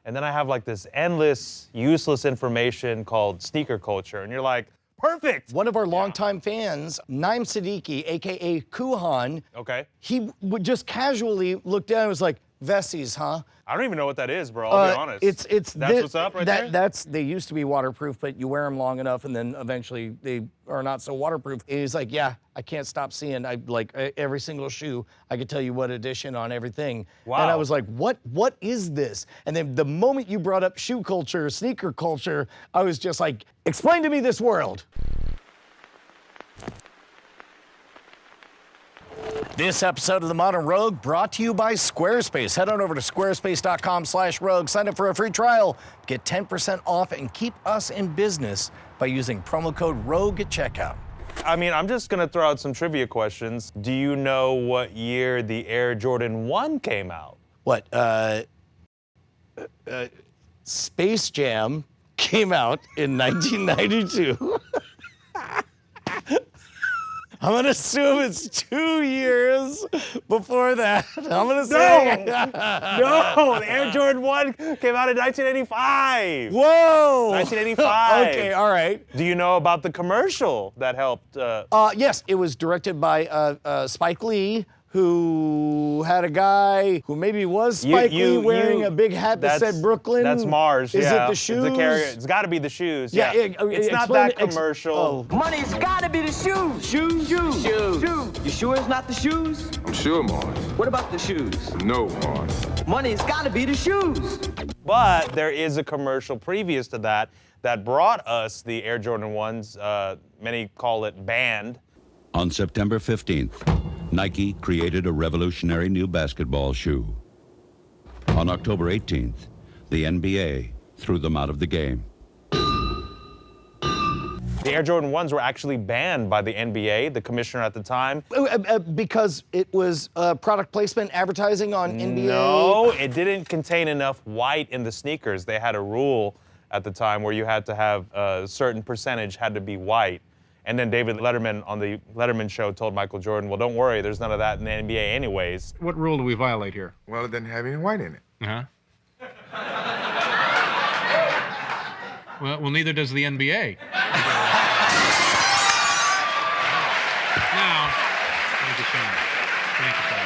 And then I have like this endless, useless information called sneaker culture. And you're like, perfect. One of our longtime fans, Naim Siddiqui, AKA Kuhan, he would just casually look down and was like, Vessies, huh? I don't even know what that is, bro. I'll be honest. That's what's up right there? They used to be waterproof, but you wear them long enough and then eventually they are not so waterproof. He's like, yeah, I can't stop seeing, every single shoe. I could tell you what edition on everything. Wow. And I was like, what is this? And then the moment you brought up shoe culture, sneaker culture, I was just like, explain to me this world. This episode of The Modern Rogue brought to you by Squarespace. Head on over to squarespace.com/rogue. Sign up for a free trial. Get 10% off and keep us in business by using promo code ROGUE at checkout. I mean, I'm just going to throw out some trivia questions. Do you know what year the Air Jordan 1 came out? What? Space Jam came out in 1992. I'm gonna assume it's 2 years before that. I'm gonna say No, the Air Jordan 1 came out in 1985. Whoa! 1985. Okay, all right. Do you know about the commercial that helped? Yes, it was directed by Spike Lee, who had a guy who maybe was Spike Lee wearing a big hat that said Brooklyn. That's Mars, Is it the shoes? It's got to be the shoes. Yeah, it's not that commercial. Money's gotta be the shoes. Shoes. You sure it's not the shoes? I'm sure, Mars. What about the shoes? No, Mars. Money's gotta be the shoes. But there is a commercial previous to that brought us the Air Jordan 1s. Many call it banned. On September 15th, Nike created a revolutionary new basketball shoe. On October 18th, the NBA threw them out of the game. The Air Jordan 1s were actually banned by the NBA, the commissioner at the time. Because it was product placement advertising on NBA? No, it didn't contain enough white in the sneakers. They had a rule at the time where you had to have a certain percentage had to be white. And then David Letterman on the Letterman show told Michael Jordan, well, don't worry, there's none of that in the NBA anyways. What rule do we violate here? Well, it doesn't have any white in it. Uh-huh. Well, neither does the NBA. Now, thank you, Sean. Thank you, Sean.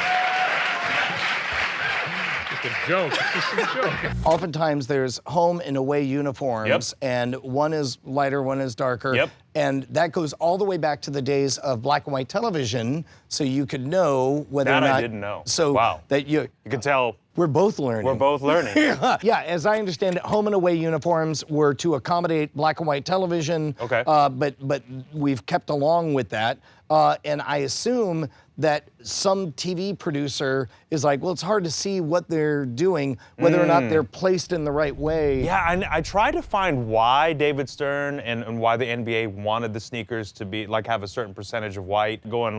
Just a joke. It's just a joke. Oftentimes there's home and away uniforms, and one is lighter, one is darker. Yep. And that goes all the way back to the days of black and white television, so you could know whether or not. That I didn't know. So wow. that you can tell. We're both learning. We're both learning. Yeah, as I understand it, home and away uniforms were to accommodate black and white television. Okay. But we've kept along with that. And I assume that some TV producer is like, well, it's hard to see what they're doing, whether or not they're placed in the right way. Yeah, I tried to find why David Stern and why the NBA wanted the sneakers to be have a certain percentage of white. Going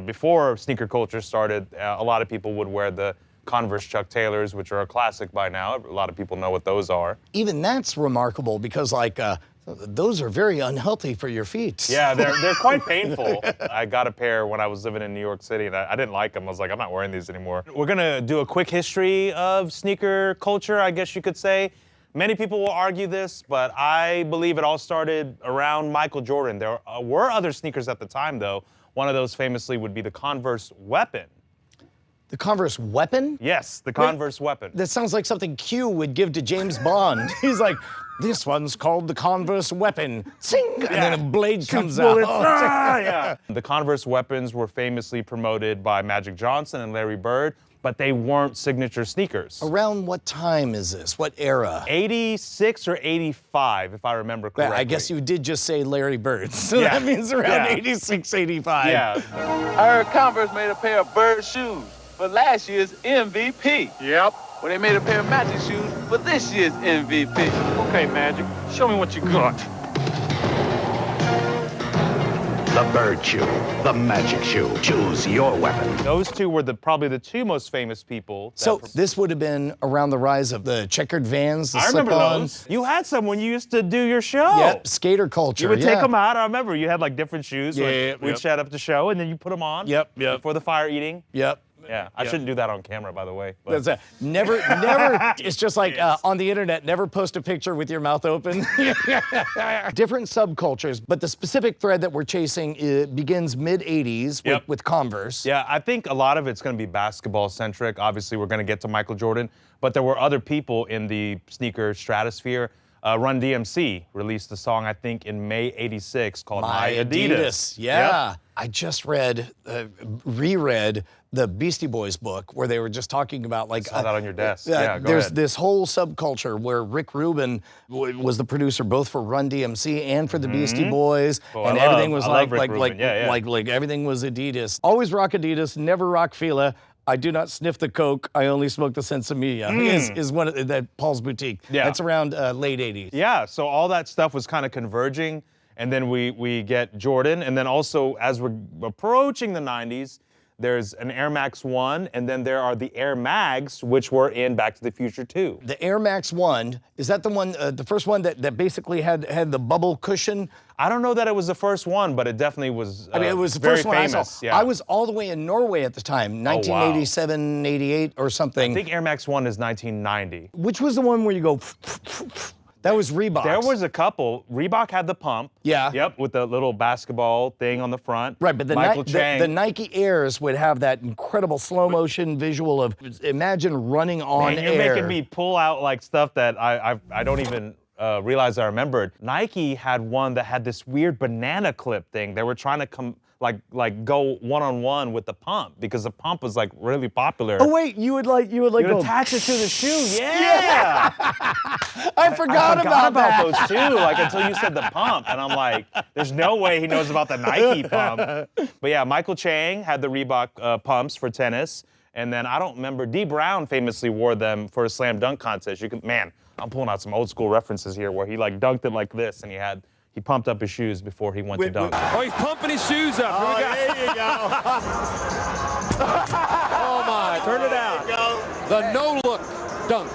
before sneaker culture started, a lot of people would wear the Converse Chuck Taylors, which are a classic by now. A lot of people know what those are. Even that's remarkable because those are very unhealthy for your feet. Yeah, they're quite painful. I got a pair when I was living in New York City, and I didn't like them. I was like, I'm not wearing these anymore. We're gonna do a quick history of sneaker culture, I guess you could say. Many people will argue this, but I believe it all started around Michael Jordan. There were other sneakers at the time, though. One of those famously would be the Converse Weapon. The Converse Weapon? Yes, the Converse Weapon. That sounds like something Q would give to James Bond. He's like, this one's called the Converse Weapon. Sing! And then a blade comes out. Yeah. The Converse Weapons were famously promoted by Magic Johnson and Larry Bird, but they weren't signature sneakers. Around what time is this? What era? 86 or 85, if I remember correctly. Yeah, I guess you did just say Larry Bird, so that means around 86, 85. Yeah. I heard Converse made a pair of Bird shoes for last year's MVP. Yep. Well, they made a pair of Magic shoes for this year's MVP. Okay, Magic, show me what you got. The Bird shoe, the Magic shoe. Choose your weapon. Those two were probably the two most famous people. So this would have been around the rise of the checkered Vans, the I remember slip-ons. those. You had some when you used to do your show. Yep, skater culture. You would take them out. I remember you had different shoes. Yeah, We'd set up the show, and then you put them on. Yep. Before the fire eating. Yep. Yeah, I shouldn't do that on camera, by the way. But. That's never. It's just like on the internet. Never post a picture with your mouth open. Different subcultures, but the specific thread that we're chasing begins mid '80s with Converse. Yeah, I think a lot of it's going to be basketball centric. Obviously, we're going to get to Michael Jordan, but there were other people in the sneaker stratosphere. Run DMC released a song, I think, in May '86 called My Adidas. Yeah. Yep. I just reread the Beastie Boys book where they were just talking about like. I saw that on your desk. Yeah, go there's ahead. this whole subculture where Rick Rubin was the producer both for Run DMC and for the Beastie Boys, and everything was like everything was Adidas. Always rock Adidas, never rock Fila. I do not sniff the coke. I only smoke the Sensimilla. Is one of that Paul's Boutique. Yeah. That's around late '80s. Yeah, so all that stuff was kind of converging, and then we get Jordan, and then also as we're approaching the '90s, there's an Air Max 1, and then there are the Air Mags, which were in Back to the Future 2. The Air Max 1, is that the one, the first one that basically had the bubble cushion? I don't know that it was the first one, but it definitely was. I mean, it was the very first one famous. I saw. Yeah. I was all the way in Norway at the time, 1987, 88 or something. I think Air Max 1 is 1990. Which was the one where you go? That was Reebok. There was a couple. Reebok had the pump. Yeah. Yep, with the little basketball thing on the front. Right, but the Nike Airs would have that incredible slow motion visual of imagine running on Man, you're air. making me pull out like stuff that I don't even realize I remembered. Nike had one that had this weird banana clip thing. They were trying to go one-on-one with the pump because the pump was like really popular. Oh wait, you would go attach it to the shoe. Yeah. I forgot about that. those too, like until you said the pump, and I'm like, there's no way he knows about the Nike pump. But yeah, Michael Chang had the Reebok pumps for tennis, and then I don't remember. Dee Brown famously wore them for a slam dunk contest. Man, I'm pulling out some old school references here where he like dunked it like this, and he pumped up his shoes before he went to dunk. Oh, he's pumping his shoes up. Oh, there you go. Oh my, turn it out. The no-look dunk.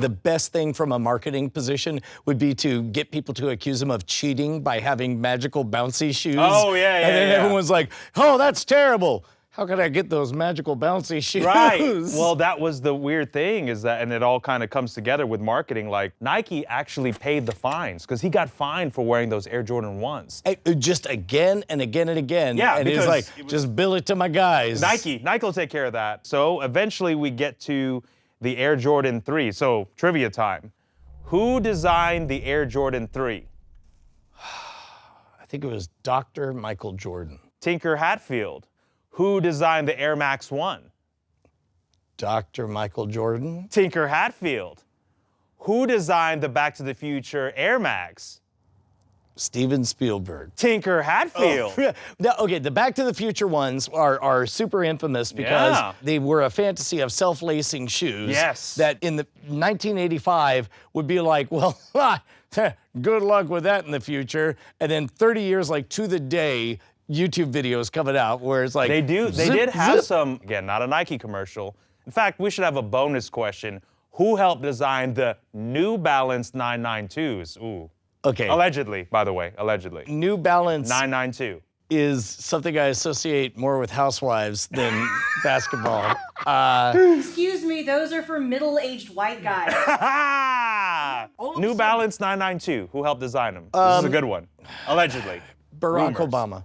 The best thing from a marketing position would be to get people to accuse him of cheating by having magical bouncy shoes. Oh, yeah. And then everyone's like, oh, that's terrible. How could I get those magical bouncy shoes? Right. Well, that was the weird thing is that, and it all kind of comes together with marketing. Like Nike actually paid the fines because he got fined for wearing those Air Jordan 1s. Just again and again and again. Yeah, and he's like, just bill it to my guys. Nike will take care of that. So eventually we get to the Air Jordan 3. So trivia time. Who designed the Air Jordan 3? I think it was Dr. Michael Jordan. Tinker Hatfield. Who designed the Air Max 1? Dr. Michael Jordan. Tinker Hatfield. Who designed the Back to the Future Air Max? Steven Spielberg. Tinker Hatfield. Oh. No, okay, the Back to the Future ones are super infamous because they were a fantasy of self-lacing shoes. Yes. That in the 1985 would be like, well, good luck with that in the future. And then 30 years, like to the day, YouTube videos coming out where it's like they did have some, again, not a Nike commercial. In fact, we should have a bonus question. Who helped design the New Balance 992s? Ooh. Okay. Allegedly, by the way, allegedly. New Balance 992 is something I associate more with housewives than basketball. Excuse me, those are for middle-aged white guys. New Balance 992. Who helped design them? This is a good one. Allegedly. Barack Obama.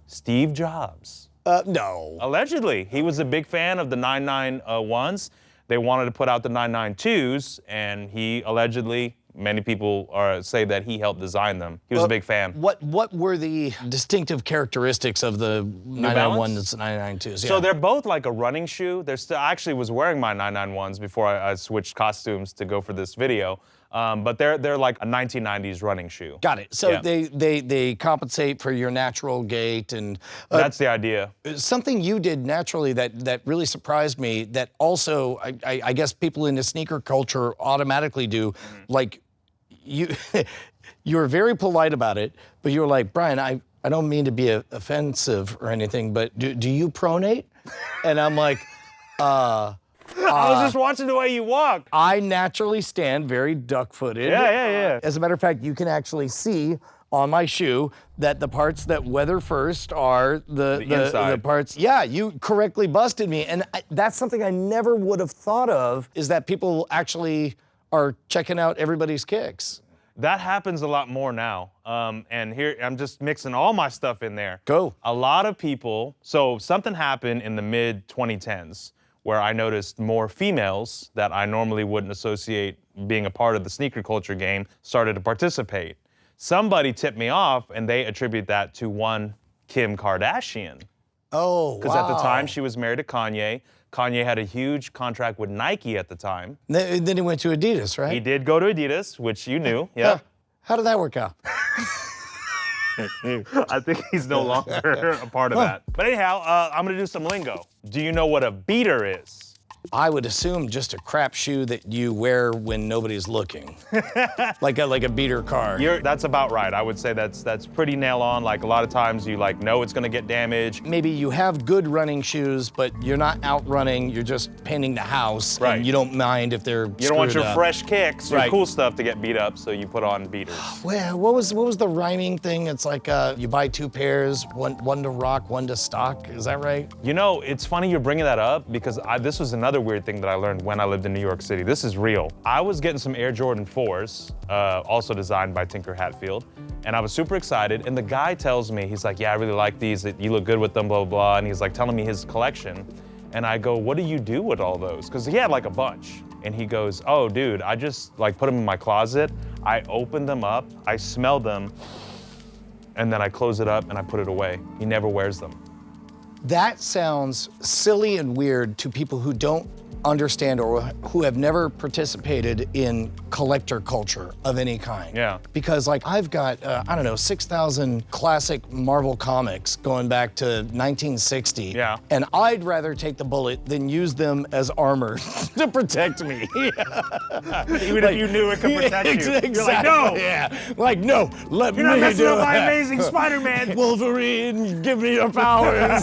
Steve Jobs. No. Allegedly. He was a big fan of the 991s. They wanted to put out the 992s, and he allegedly, many people say that he helped design them. He was a big fan. What were the distinctive characteristics of the 991s and 992s? Yeah. So they're both like a running shoe. I actually was wearing my 991s before I switched costumes to go for this video. But they're like a 1990s running shoe. Got it. So they compensate for your natural gait and that's the idea. Something you did naturally that really surprised me that also I guess people in the sneaker culture automatically do. Like you were very polite about it, but you were like, Brian, I don't mean to be offensive or anything, but do you pronate? And I'm like, I was just watching the way you walk. I naturally stand very duck-footed. Yeah. As a matter of fact, you can actually see on my shoe that the parts that weather first are the inside. the parts. Yeah, you correctly busted me. And that's something I never would have thought of, is that people actually are checking out everybody's kicks. That happens a lot more now. And here, I'm just mixing all my stuff in there. Go. A lot of people, so something happened in the mid-2010s where I noticed more females that I normally wouldn't associate being a part of the sneaker culture game started to participate. Somebody tipped me off, and they attribute that to one Kim Kardashian. Oh, wow. Because at the time, she was married to Kanye. Kanye had a huge contract with Nike at the time. Then he went to Adidas, right? He did go to Adidas, which you knew, yeah. How did that work out? I think he's no longer a part of that. But anyhow, I'm gonna do some lingo. Do you know what a beater is? I would assume just a crap shoe that you wear when nobody's looking. like a beater car. That's about right. I would say that's pretty nail on. Like a lot of times you know it's gonna get damaged. Maybe you have good running shoes, but you're not out running, you're just painting the house. Right. And you don't mind if they're You don't want your up. fresh kicks, your Right. cool stuff to get beat up, so you put on beaters. Well, what was the rhyming thing? It's like you buy two pairs, one to rock, one to stock. Is that right? You know, it's funny you're bringing that up because this was another weird thing that I learned when I lived in New York City. This is real. I was getting some Air Jordan 4s, also designed by Tinker Hatfield, and I was super excited. And the guy tells me, he's like, yeah, I really like these. You look good with them, blah, blah, blah. And he's like telling me his collection. And I go, what do you do with all those? Because he had like a bunch. And he goes, oh, dude, I just put them in my closet. I open them up, I smell them, and then I close it up and I put it away. He never wears them. That sounds silly and weird to people who don't understand or who have never participated in collector culture of any kind. Yeah. Because I've got, 6,000 classic Marvel comics going back to 1960. Yeah. And I'd rather take the bullet than use them as armor to protect me. Even if you knew it could protect you. Exactly. You're like, no. Yeah. Like, no, let You're me not messing do up my it. amazing Spider-Man. Wolverine, give me your powers.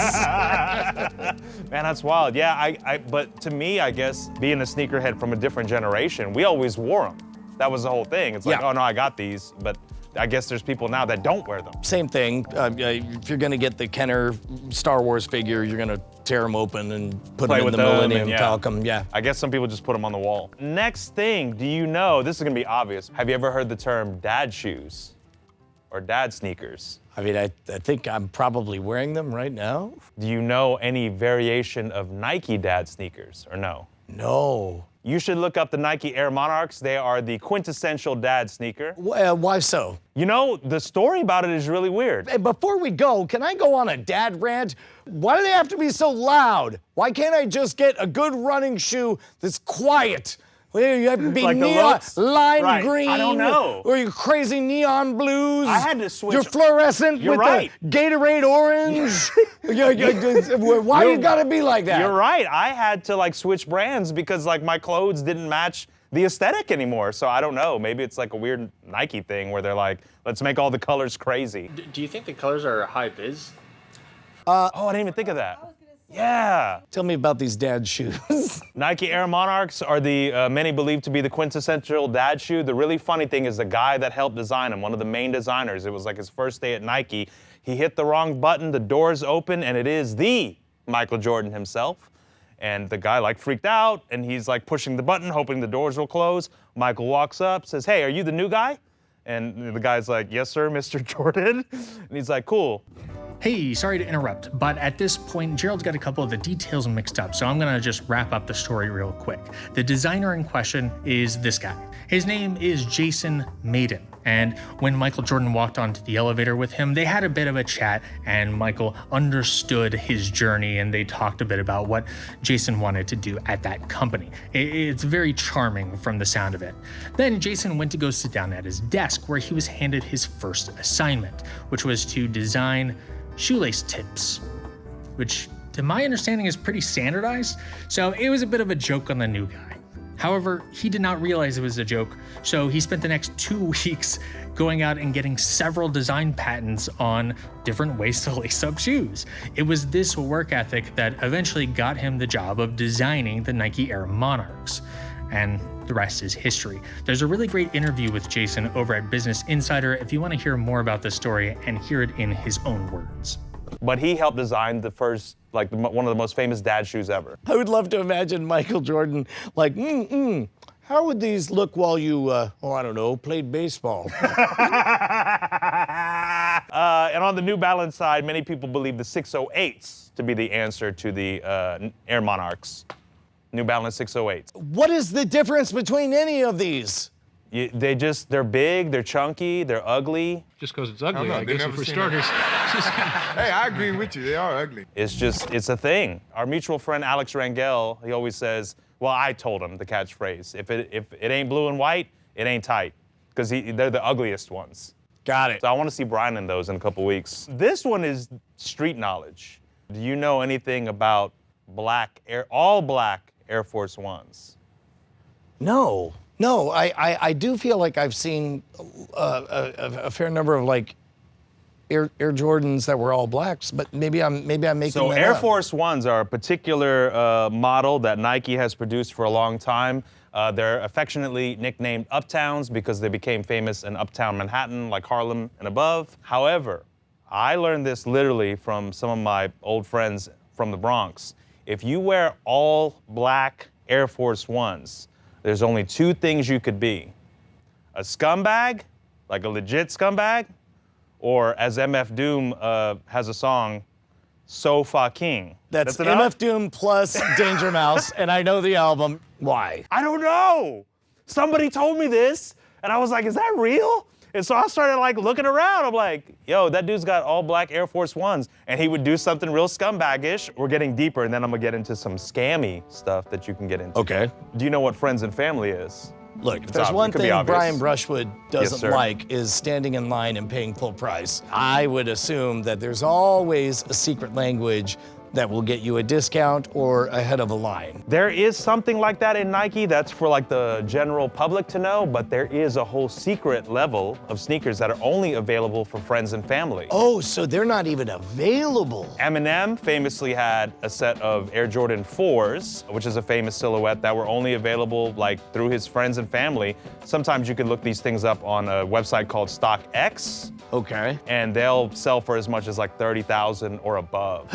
Man, that's wild. Yeah, but to me, I guess, being a sneakerhead from a different generation, we always wore them. That was the whole thing. It's like, Yeah. oh no, I got these, but I guess there's people now that don't wear them. Same thing. If you're gonna get the Kenner Star Wars figure, you're gonna tear them open and put Play them in with the them Millennium and, yeah. Falcon. Yeah. I guess some people just put them on the wall. Next thing, do you know, this is gonna be obvious. Have you ever heard the term dad shoes or dad sneakers? I mean, I think I'm probably wearing them right now. Do you know any variation of Nike dad sneakers or no? No. You should look up the Nike Air Monarchs. They are the quintessential dad sneaker. Why so? You know, the story about it is really weird. Hey, before we go, can I go on a dad rant? Why do they have to be so loud? Why can't I just get a good running shoe that's quiet? You have to be Like the neon, looks? lime Right. green. I don't know. Or your crazy neon blues. I had to switch. You're fluorescent You're with right. the Gatorade orange. Why you gotta be like that? You're right. I had to switch brands because my clothes didn't match the aesthetic anymore. So I don't know. Maybe it's like a weird Nike thing where they're like, let's make all the colors crazy. Do you think the colors are high vis? Oh, I didn't even think of that. Yeah. Tell me about these dad shoes. Nike Air Monarchs are the many believe to be the quintessential dad shoe. The really funny thing is the guy that helped design them, one of the main designers, it was like his first day at Nike. He hit the wrong button, the doors open, and it is the Michael Jordan himself. And the guy freaked out, and he's pushing the button, hoping the doors will close. Michael walks up, says, hey, are you the new guy? And the guy's like, yes, sir, Mr. Jordan. And he's like, cool. Hey, sorry to interrupt, but at this point, Gerald's got a couple of the details mixed up, so I'm gonna just wrap up the story real quick. The designer in question is this guy. His name is Jason Mayden, and when Michael Jordan walked onto the elevator with him, they had a bit of a chat, and Michael understood his journey, and they talked a bit about what Jason wanted to do at that company. It's very charming from the sound of it. Then Jason went to go sit down at his desk, where he was handed his first assignment, which was to design shoelace tips, which to my understanding is pretty standardized, so it was a bit of a joke on the new guy. However, he did not realize it was a joke, so he spent the next 2 weeks going out and getting several design patents on different ways to lace up shoes. It was this work ethic that eventually got him the job of designing the Nike Air Monarchs. And the rest is history. There's a really great interview with Jason over at Business Insider if you want to hear more about the story and hear it in his own words. But he helped design the first, like one of the most famous dad shoes ever. I would love to imagine Michael Jordan like, how would these look while you, I don't know, played baseball? And on the New Balance side, many people believe the 608s to be the answer to the Air Monarchs. New Balance 608s. What is the difference between any of these? They're big, they're chunky, they're ugly. Just because it's ugly, know, I they guess, never for seen starters. Hey, I agree with you. They are ugly. It's a thing. Our mutual friend Alex Rangel, he always says, well, I told him the catchphrase, if it ain't blue and white, it ain't tight. Because they're the ugliest ones. Got it. So I want to see Brian in those in a couple weeks. This one is street knowledge. Do you know anything about all black Air Force Ones? No, I do feel like I've seen a fair number of like Air Jordans that were all blacks, but maybe I'm making So that Air up. Force Ones are a particular model that Nike has produced for a long time. They're affectionately nicknamed Uptowns because they became famous in Uptown Manhattan, like Harlem and above. However, I learned this literally from some of my old friends from the Bronx. If you wear all black Air Force Ones, there's only 2 things you could be. A scumbag, like a legit scumbag, or as MF Doom has a song, So Fucking. That's enough? MF Doom plus Danger Mouse, and I know the album. Why? I don't know. Somebody told me this, and I was like, is that real? And so I started like looking around. I'm like, yo, that dude's got all black Air Force Ones, and he would do something real scumbag-ish. We're getting deeper, and then I'm gonna get into some scammy stuff that you can get into. Okay. Do you know what friends and family is? Look, if there's one It could be thing obvious. Brian Brushwood doesn't sir. like is standing in line and paying full price. I would assume that there's always a secret language that will get you a discount or ahead of a line. There is something like that in Nike that's for like the general public to know, but there is a whole secret level of sneakers that are only available for friends and family. Oh, so they're not even available. Eminem famously had a set of Air Jordan 4s, which is a famous silhouette that were only available like through his friends and family. Sometimes you can look these things up on a website called StockX. Okay. And they'll sell for as much as like 30,000 or above.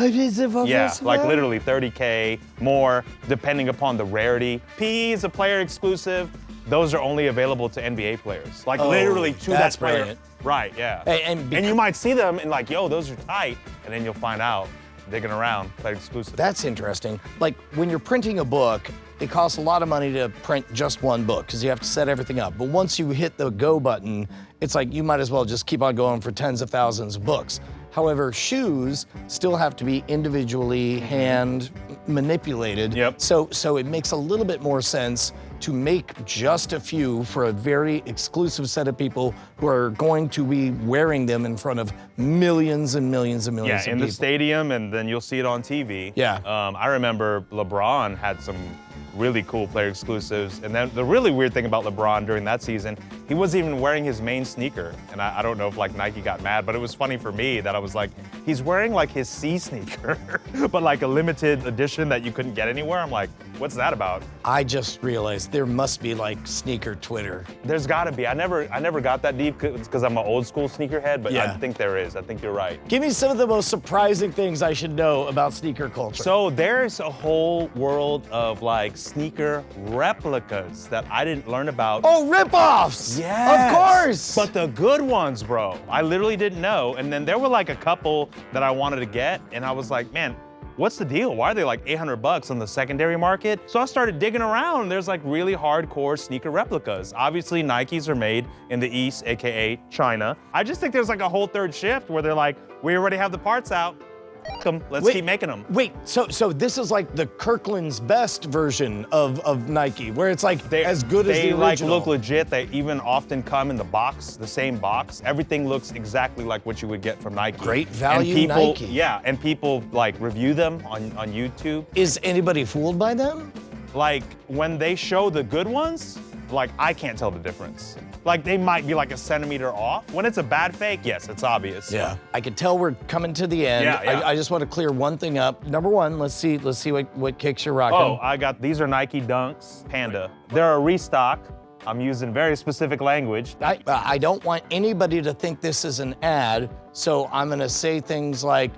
Yeah, like literally 30K, more, depending upon the rarity. PE is a player exclusive. Those are only available to NBA players. Like literally to that that's player. brilliant. Right, yeah. And you might see them and like, yo, those are tight. And then you'll find out, digging around, player exclusive. That's interesting. Like when you're printing a book, it costs a lot of money to print just one book because you have to set everything up. But once you hit the go button, it's like you might as well just keep on going for tens of thousands of books. However, shoes still have to be individually hand manipulated. Yep. So it makes a little bit more sense to make just a few for a very exclusive set of people who are going to be wearing them in front of millions and millions and millions of Yeah, in people. the stadium, and then you'll see it on TV. Yeah. I remember LeBron had some really cool player exclusives. And then the really weird thing about LeBron during that season, he wasn't even wearing his main sneaker. And I don't know if like Nike got mad, but it was funny for me that I was like, he's wearing like his C sneaker, but like a limited edition that you couldn't get anywhere. I'm like, what's that about? I just realized there must be like sneaker Twitter. There's gotta be. I never got that deep because I'm an old school sneakerhead, but Yeah. I think there is. I think you're right. Give me some of the most surprising things I should know about sneaker culture. So there's a whole world of like sneaker replicas that I didn't learn about. Oh, rip-offs! Yes. Of course! But the good ones, bro. I literally didn't know. And then there were like a couple that I wanted to get, and I was like, man, what's the deal? Why are they like $800 on the secondary market? So I started digging around, and there's like really hardcore sneaker replicas. Obviously, Nikes are made in the East, AKA China. I just think there's like a whole third shift where they're like, we already have the parts out. F them. Let's keep making them. Wait, so this is like the Kirkland's Best version of Nike, where it's like as good as the original. They like look legit. They even often come in the box, the same box. Everything looks exactly like what you would get from Nike. Great value and people, Nike. Yeah, and people like review them on YouTube. Is anybody fooled by them? Like, when they show the good ones, like, I can't tell the difference. Like, they might be like a centimeter off. When it's a bad fake, yes, it's obvious. Yeah. I can tell we're coming to the end. Yeah. I just want to clear one thing up. Number one, let's see what kicks you're rocking. Oh, I got, these are Nike Dunks Panda. They're a restock. I'm using very specific language. I don't want anybody to think this is an ad, so I'm gonna say things like,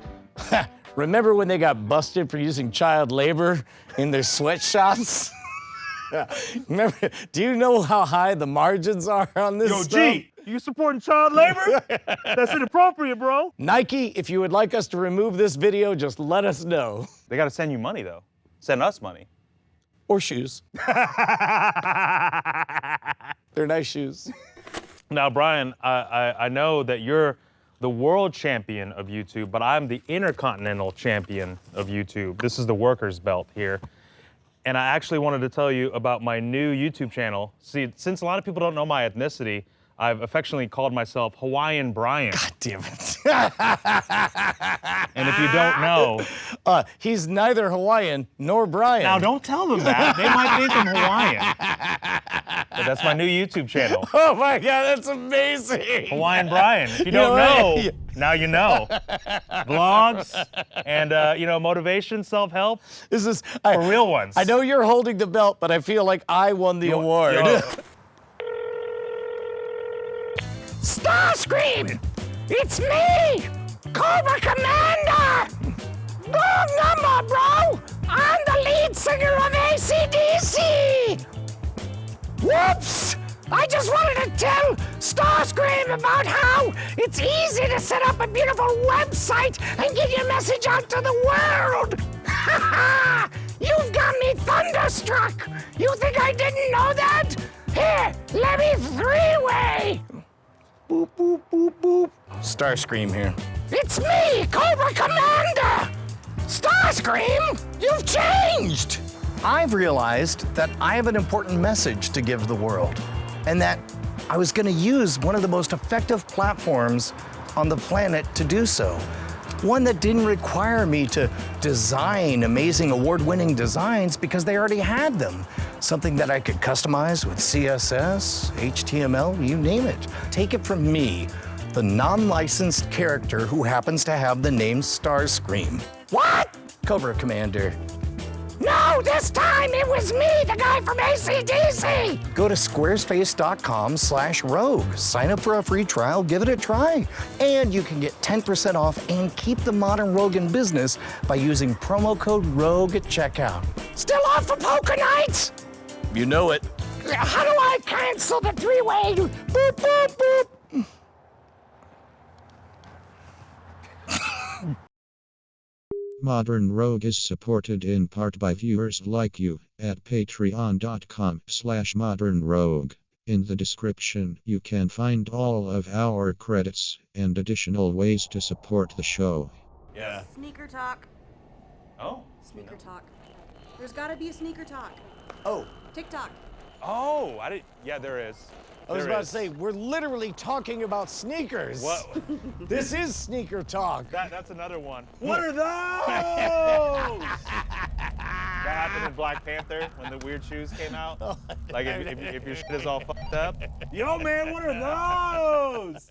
remember when they got busted for using child labor in their sweatshops? Remember, do you know how high the margins are on this stuff? G, you supporting child labor? That's inappropriate, bro. Nike, if you would like us to remove this video, just let us know. They gotta send you money, though. Send us money. Or shoes. They're nice shoes. Now, Brian, I know that you're the world champion of YouTube, but I'm the intercontinental champion of YouTube. This is the worker's belt here. And I actually wanted to tell you about my new YouTube channel. See, since a lot of people don't know my ethnicity, I've affectionately called myself Hawaiian Brian. God damn it. And if you don't know... he's neither Hawaiian nor Brian. Now, don't tell them that. They might think I'm Hawaiian. But that's my new YouTube channel. Oh my God, that's amazing. Hawaiian Brian. If you don't know, now you know. Vlogs and, motivation, self-help. This is... For real ones. I know you're holding the belt, but I feel like I won the award. Starscream! It's me! Cobra Commander! Wrong number, bro! I'm the lead singer of AC/DC! Whoops! I just wanted to tell Starscream about how it's easy to set up a beautiful website and get your message out to the world! Ha ha! You've got me thunderstruck! You think I didn't know that? Here, let me three-way! Boop, boop, boop, boop. Starscream here. It's me, Cobra Commander! Starscream, you've changed! I've realized that I have an important message to give the world, and that I was gonna use one of the most effective platforms on the planet to do so. One that didn't require me to design amazing award-winning designs because they already had them. Something that I could customize with CSS, HTML, you name it. Take it from me, the non-licensed character who happens to have the name Starscream. What? Cobra Commander. No, this time it was me, the guy from AC/DC! Go to squarespace.com/rogue. Sign up for a free trial, give it a try. And you can get 10% off and keep the Modern Rogue in business by using promo code ROGUE at checkout. Still off for poker nights? You know it. How do I cancel the three-way? Boop, boop, boop. Modern Rogue is supported in part by viewers like you at patreon.com/modernrogue. In the description, you can find all of our credits and additional ways to support the show. Yeah. Sneaker talk. Oh? Sneaker talk. There's gotta be a sneaker talk. Oh. TikTok. Oh, yeah, there is. I was about to say, we're literally talking about sneakers. What? This is sneaker talk. That's another one. What are those? That happened in Black Panther when the weird shoes came out. Like if your shit is all fucked up. Yo, man, what are those?